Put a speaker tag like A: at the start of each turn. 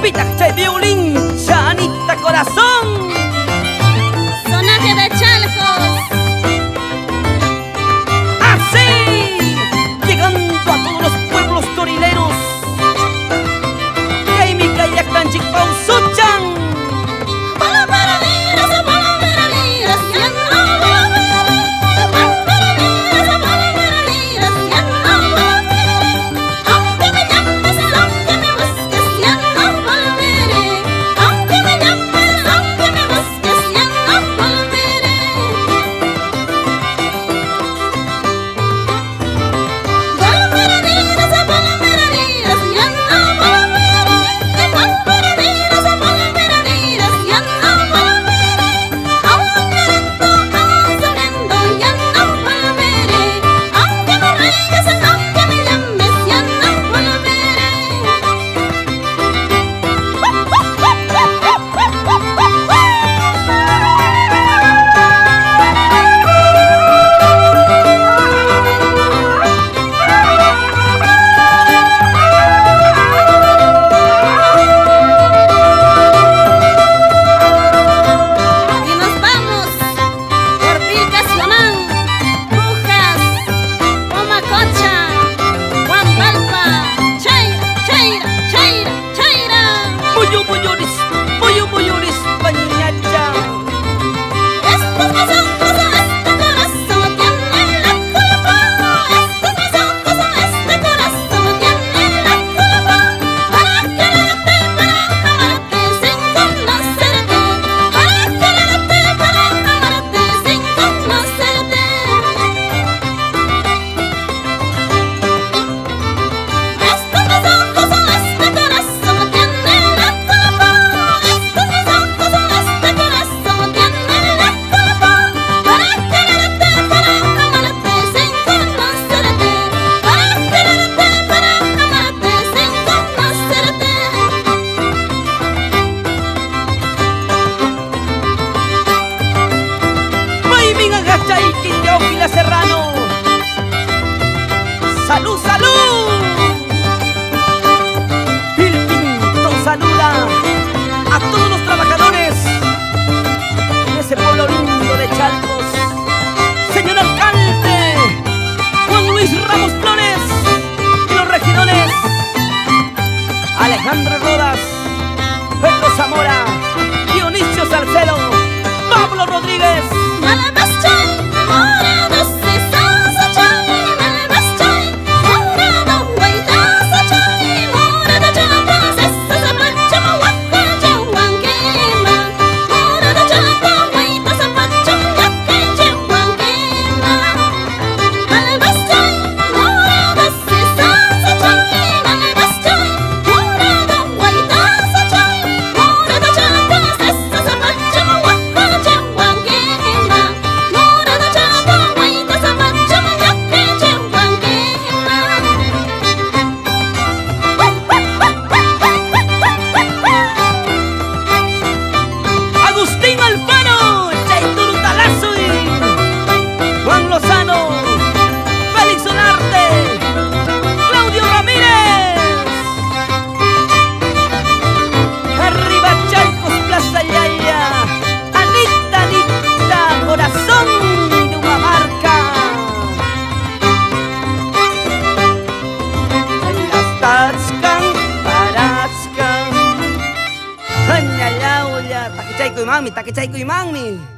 A: Pitachay violín, Chanita corazón.
B: Sonaje de Chalcos.
A: Así, llegando a todos los pueblos torileros. Kaimika Yaktanchik Pausuchan. Serrano. ¡Salud, salud! Pilpinto saluda a todos los trabajadores de ese pueblo lindo de Chalcos. Señor alcalde Juan Luis Ramos Flores y los regidores Alejandro Rodas, Pedro Zamora, Dionisio Salcedo, Pablo Rodríguez. Takichay ko imangmi.